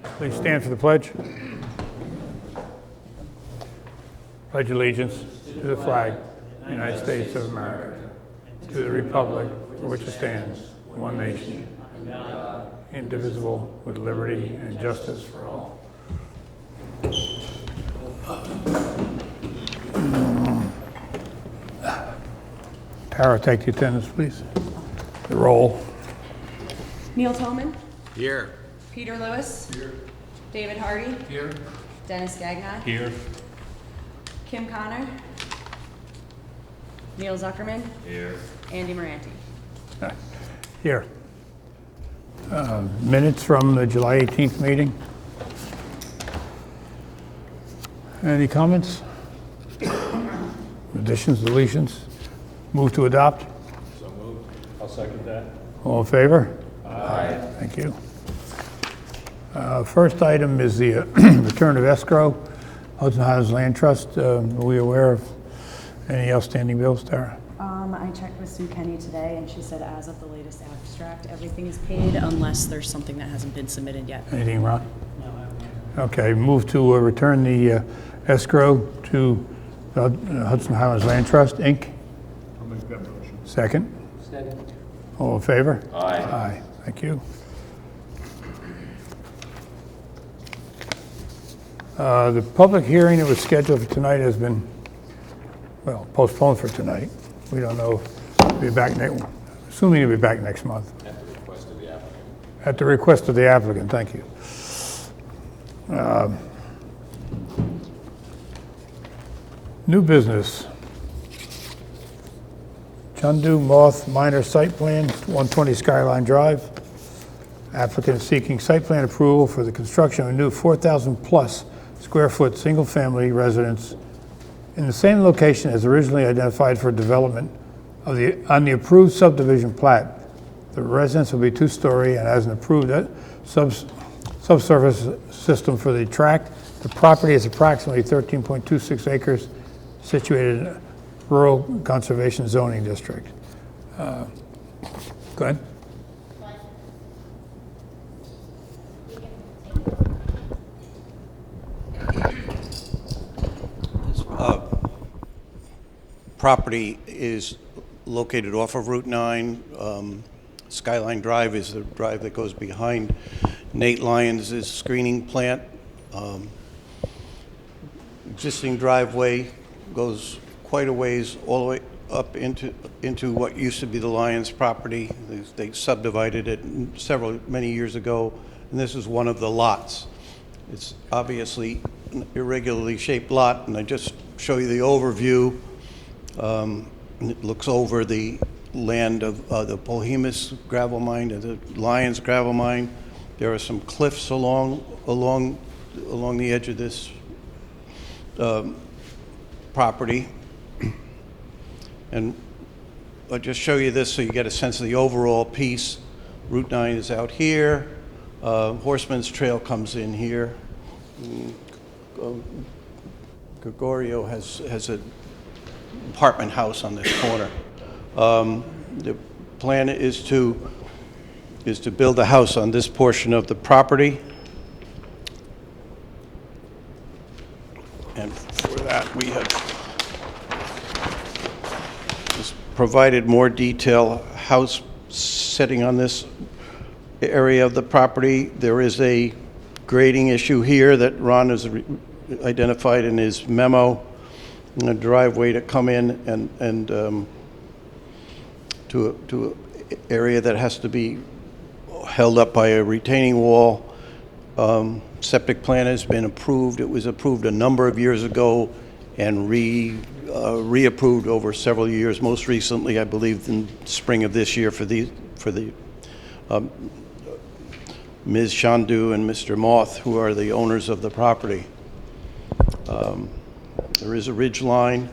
Please stand for the pledge. Pledge allegiance to the flag of the United States of America, to the republic for which it stands, one nation, indivisible, with liberty and justice for all. Tara, take the attendance, please. The roll. Neil Tolman. Here. Peter Lewis. Here. David Hardy. Here. Dennis Gagnon. Here. Kim Connor. Neil Zuckerman. Here. Andy Moranti. Here. Minutes from the July 18th meeting. Any comments? Additions, deletions? Move to adopt? So moved. I'll second that. All in favor? Aye. Thank you. First item is the return of escrow, Hudson Highlands Land Trust. Are we aware of any outstanding bills, Tara? I checked with Sue Kenny today, and she said as of the latest abstract, everything is paid unless there's something that hasn't been submitted yet. Anything, Ron? No, I haven't. Okay, move to return the escrow to Hudson Highlands Land Trust, Inc. I'll make that motion. Second? Second. All in favor? Aye. Aye, thank you. The public hearing that was scheduled for tonight has been, well, postponed for tonight. We don't know if it'll be back next, assuming it'll be back next month. At the request of the applicant. At the request of the applicant, thank you. New business. Chundu Moth Minor Site Plan, 120 Skyline Drive. Applicant is seeking site plan approval for the construction of a new 4,000-plus square foot single-family residence in the same location as originally identified for development on the approved subdivision plat. The residence will be two-story and has an approved subsurface system for the tract. The property is approximately 13.26 acres, situated in a rural conservation zoning district. Go ahead. Property is located off of Route 9. Skyline Drive is the drive that goes behind Nate Lyons' screening plant. Existing driveway goes quite a ways, all the way up into what used to be the Lyons property. They subdivided it many years ago, and this is one of the lots. It's obviously an irregularly shaped lot, and I just show you the overview. It looks over the land of the Polhemus gravel mine and the Lyons gravel mine. There are some cliffs along the edge of this property. And I'll just show you this so you get a sense of the overall piece. Route 9 is out here. Horseman's Trail comes in here. Gregorio has an apartment house on this corner. The plan is to build a house on this portion of the property. And for that, we have just provided more detail. House setting on this area of the property. There is a grading issue here that Ron has identified in his memo. A driveway to come in and to an area that has to be held up by a retaining wall. Septic plan has been approved. It was approved a number of years ago and reapproved over several years. Most recently, I believe, in spring of this year for the Ms. Shandu and Mr. Moth, who are the owners of the property. There is a ridge line.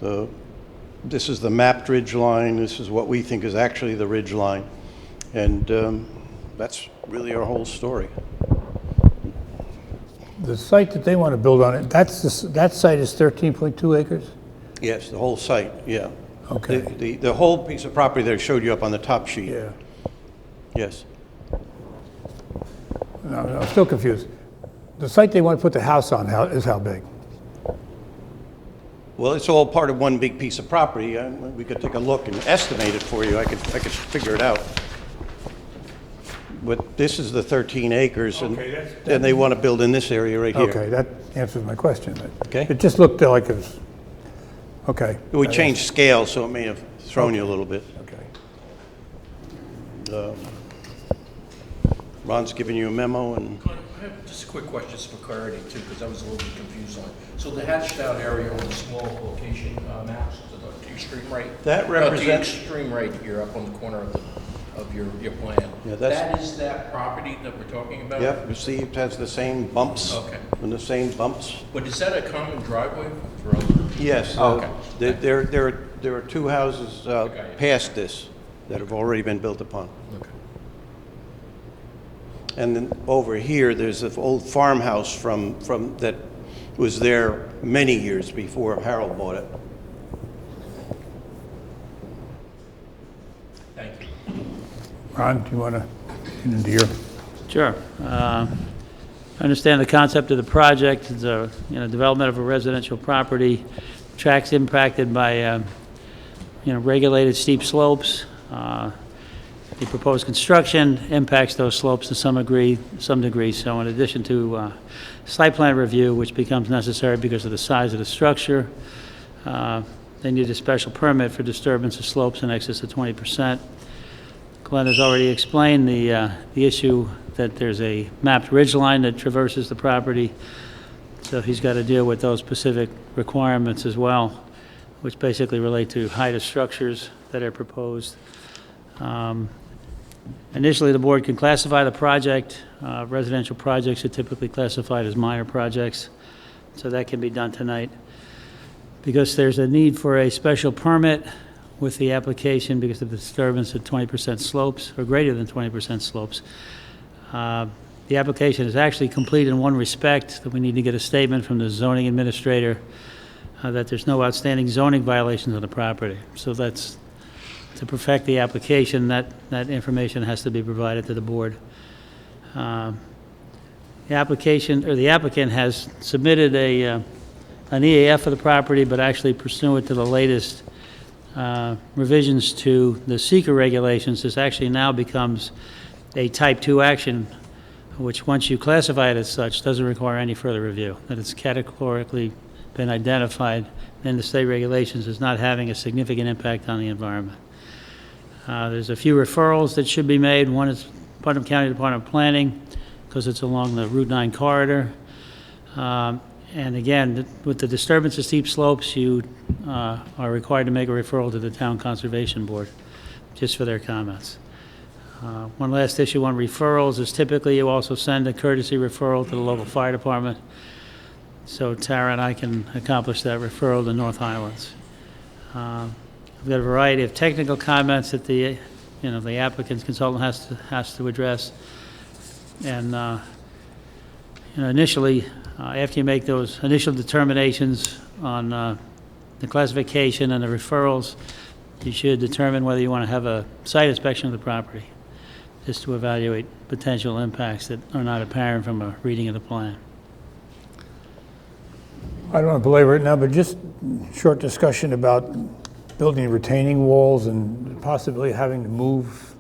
This is the mapped ridge line. This is what we think is actually the ridge line. And that's really our whole story. The site that they want to build on it, that site is 13.2 acres? Yes, the whole site, yeah. Okay. The whole piece of property that I showed you up on the top sheet. Yeah. Yes. no, I'm still confused. The site they want to put the house on is how big? Well, it's all part of one big piece of property. We could take a look and estimate it for you. I could figure it out. But this is the 13 acres, and Okay, and they want to build in this area right here. Okay, that answers my question. Okay. It just looked like it was, okay. We changed scale, so it may have thrown you a little bit. Okay. Ron's giving you a memo, and I have just a quick question, just for clarity too, because I was a little bit confused on it. So the hatched out area on the small location maps, to the extreme right? That represents- The extreme right here, up on the corner of your plan. Yeah, that's- That is that property that we're talking about? yep, you see it has the same bumps. Okay. And the same bumps. But is that a common driveway for other? Yes. Okay. There are two houses Okay. past this that have already been built upon. Okay. And then over here, there's an old farmhouse from that was there many years before Harold bought it. Thank you. Ron, do you want to get into your? Sure. I understand the concept of the project. It's a, development of a residential property. Tracks impacted by, regulated steep slopes. The proposed construction impacts those slopes to some degree. So in addition to site plan review, which becomes necessary because of the size of the structure, they need a special permit for disturbance of slopes in excess of 20%. Glenn has already explained the issue that there's a mapped ridge line that traverses the property, so he's got to deal with those specific requirements as well, which basically relate to height of structures that are proposed. Initially, the board can classify the project. Residential projects are typically classified as minor projects, so that can be done tonight. Because there's a need for a special permit with the application because of the disturbance of 20% slopes, or greater than 20% slopes. The application is actually complete in one respect, that we need to get a statement from the zoning administrator that there's no outstanding zoning violations on the property. So that's, to perfect the application, that information has to be provided to the board. The applicant has submitted an EAF for the property, but actually pursuant to the latest revisions to the seeker regulations, this actually now becomes a type 2 action, which once you classify it as such, doesn't require any further review, that it's categorically been identified in the state regulations as not having a significant impact on the environment. There's a few referrals that should be made. One is Putnam County Department of Planning, because it's along the Route 9 corridor. And again, with the disturbance of steep slopes, you are required to make a referral to the Town Conservation Board, just for their comments. One last issue on referrals is typically you also send a courtesy referral to the local fire department, so Tara and I can accomplish that referral to North Highlands. I've got a variety of technical comments that the applicant's consultant has to address, and initially, after you make those initial determinations on the classification and the referrals, you should determine whether you want to have a site inspection of the property, just to evaluate potential impacts that are not apparent from a reading of the plan. I don't want to belabor it now, but just short discussion about building retaining walls and possibly having to move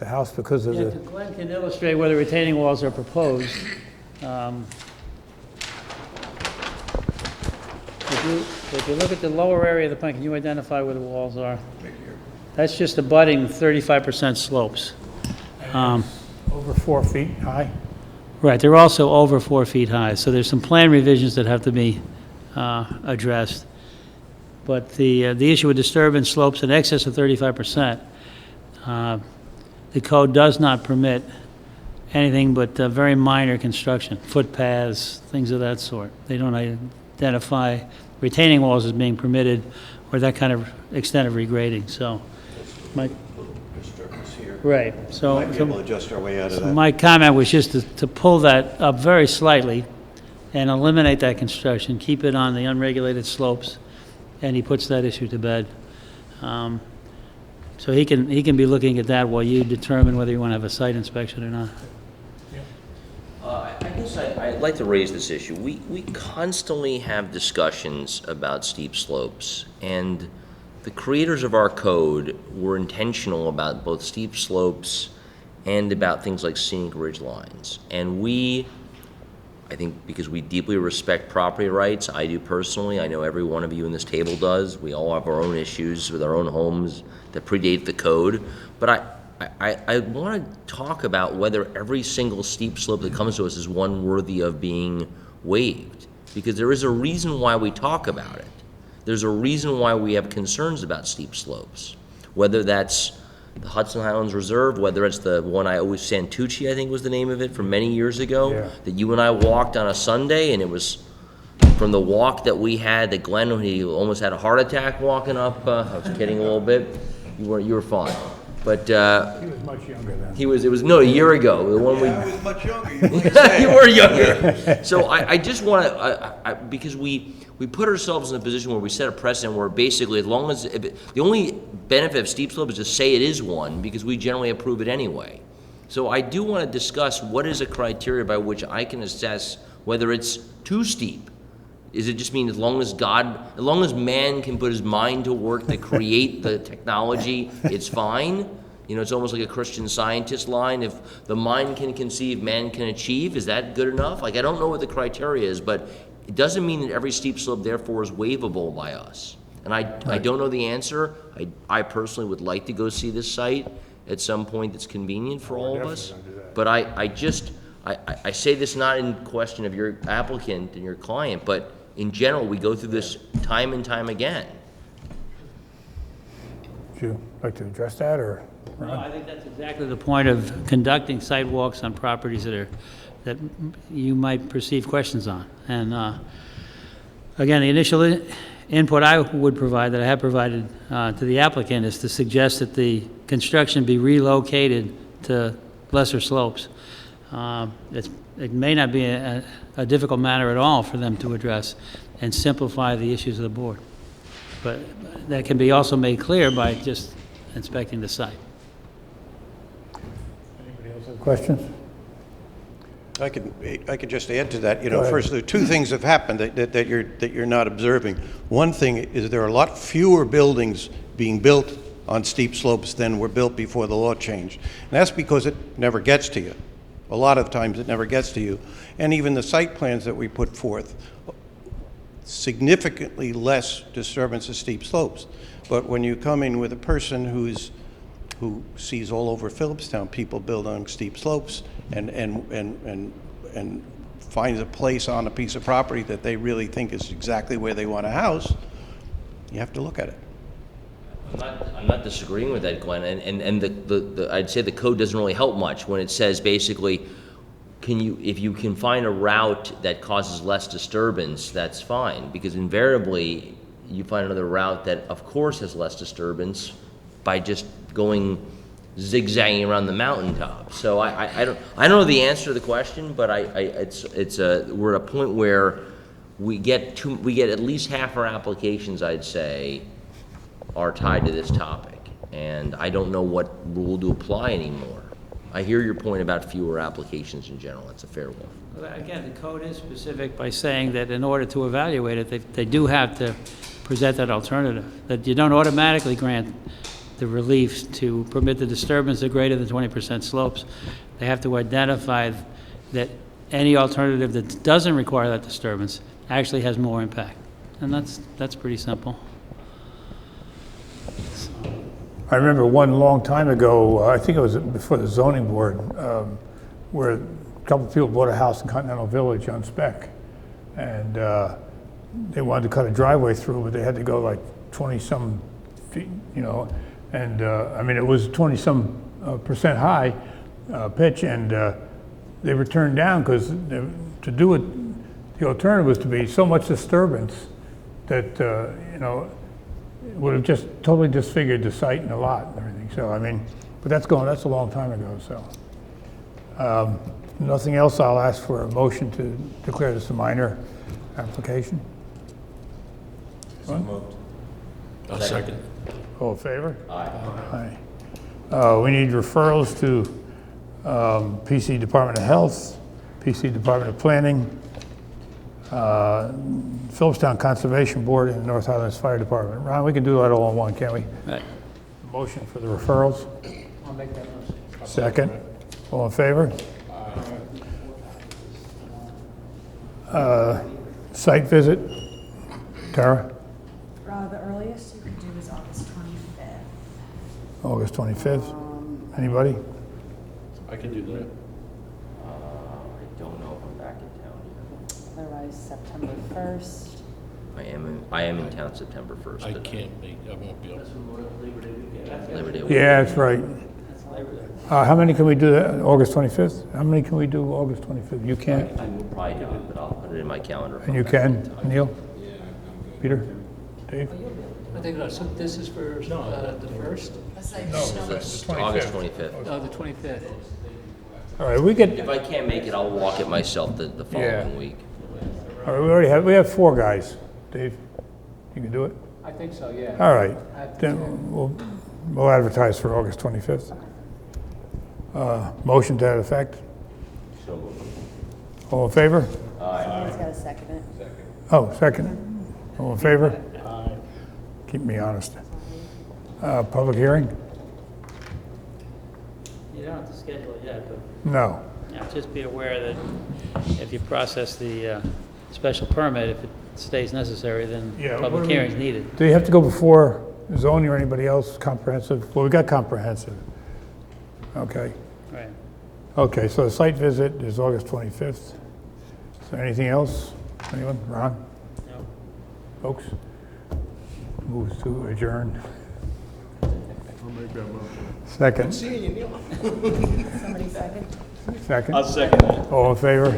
the house because of Yeah, the... Glenn can illustrate whether retaining walls are proposed. If you look at the lower area of the plan, can you identify where the walls are? Right here. That's just abutting 35% slopes. Over 4 feet high? Right, they're also over 4 feet high, so there's some plan revisions that have to be addressed. But the issue with disturbance slopes in excess of 35%, the code does not permit anything but very minor construction, footpaths, things of that sort. They don't identify retaining walls as being permitted or that kind of extent of regrading, so. Disturbance here. Right, so. Might be able to adjust our way out of that. My comment was just to pull that up very slightly and eliminate that construction, keep it on the unregulated slopes, and he puts that issue to bed. So he can be looking at that while you determine whether you want to have a site inspection or not. guess I'd like to raise this issue. We constantly have discussions about steep slopes, and the creators of our code were intentional about both steep slopes and about things like scenic ridge lines. And I think because we deeply respect property rights, I do personally, I know every one of you in this table does, we all have our own issues with our own homes that predate the code, but I want to talk about whether every single steep slope that comes to us is one worthy of being waived, because there is a reason why we talk about it. There's a reason why we have concerns about steep slopes, whether that's the Hudson Highlands Reserve, whether it's the one I always, Santucci, I think was the name of it, from many years ago, Yeah. that you and I walked on a Sunday, and it was from the walk that we had, that Glenn, he almost had a heart attack walking up. I was kidding a little bit. You were fine. But He was much younger then. it was a year ago, the one we. I was much younger, you might say. You were younger. So I just want to, because we put ourselves in a position where we set a precedent where basically, as long as, the only benefit of steep slope is to say it is one, because we generally approve it anyway. So I do want to discuss what is a criteria by which I can assess whether it's too steep. Is it just mean as long as man can put his mind to work to create the technology, it's fine? You know, it's almost like a Christian Scientist line. If the mind can conceive, man can achieve. Is that good enough? Like, I don't know what the criteria is, but it doesn't mean that every steep slope, therefore, is waivable by us. And I don't know the answer. I personally would like to go see this site at some point that's convenient for all of us. But I say this not in question of your applicant and your client, but in general, we go through this time and time again. Would you like to address that, or? No, I think that's exactly the point of conducting sidewalks on properties that you might perceive questions on. And again, the initial input I would provide, that I have provided to the applicant, is to suggest that the construction be relocated to lesser slopes. It may not be a difficult matter at all for them to address and simplify the issues of the board. But that can be also made clear by just inspecting the site. Anybody else have questions? I could just add to that. You Go know, ahead. first, there are two things have happened that you're not observing. One thing is there are a lot fewer buildings being built on steep slopes than were built before the law changed. And that's because it never gets to you. A lot of times it never gets to you. And even the site plans that we put forth, significantly less disturbance of steep slopes. But when you come in with a person who sees all over Philipstown people build on steep slopes and finds a place on a piece of property that they really think is exactly where they want a house, you have to look at it. I'm not disagreeing with that, Glenn, and I'd say the code doesn't really help much when it says basically, if you can find a route that causes less disturbance, that's fine, because invariably you find another route that of course has less disturbance by just going zigzagging around the mountaintop. So I don't know the answer to the question, but we're at a point where we get at least half our applications, I'd say, are tied to this topic, and I don't know what rule to apply anymore. I hear your point about fewer applications in general. That's a fair one. Well, again, the code is specific by saying that in order to evaluate it, they do have to present that alternative, that you don't automatically grant the relief to permit the disturbance of greater than 20% slopes. They have to identify that any alternative that doesn't require that disturbance actually has more impact. And that's pretty simple. I remember one long time ago, I think it was before the zoning board, where a couple of people bought a house in Continental Village on spec, and they wanted to cut a driveway through, but they had to go like 20-some feet, you know, and I mean, it was 20-some percent high pitch, and they were turned down because to do it, the alternative was to be so much disturbance that, you know, it would have just totally disfigured the site and the lot and everything. So, I mean, but that's a long time ago, so. Nothing else, I'll ask for a motion to declare this a minor application. So moved. I'll second. All in favor? Aye. Aye. We need referrals to PC Department of Health, PC Department of Planning, Philipstown Conservation Board, and North Highlands Fire Department. Ron, we can do that all in one, can't we? Right. Motion for the referrals? I'll make that motion. Second. All in favor? Site visit? Tara? The earliest you could do is August 25th. August 25th? Anybody? I can do that. I don't know if I'm back in town yet. Otherwise, September 1st. I am in town September 1st. I but can't make, I won't be able to. Labor Day. Yeah, that's right. How many can we do that, August 25th? How many can we do August 25th? You can't? I will probably do it, but I'll put it in my calendar. if And I'm you back in can, town. Neil? Peter? Dave? I think so this is for the first, It's August 25th. oh, the 25th. All right, we get, If I can't make it, I'll walk it myself the Yeah. following week. all right, we have 4 guys. Dave, you can do it? I think so, yeah. All right, then we'll advertise for August 25th. Motion to that effect? All in favor? Someone's got to second it. Oh, second. All in favor? Keep me honest. Public hearing? You don't have to schedule it yet, but No. just be aware that if you process the special permit, if it stays necessary, then Yeah, what public do we- hearing's needed. Do you have to go before zoning or anybody else, comprehensive? Well, we got comprehensive. Okay. Right. Okay, so the site visit is August 25th. Is there anything else? Anyone? Ron? No. Folks? Moves to adjourn. Second. Somebody second? Second? I'll second that. All in favor?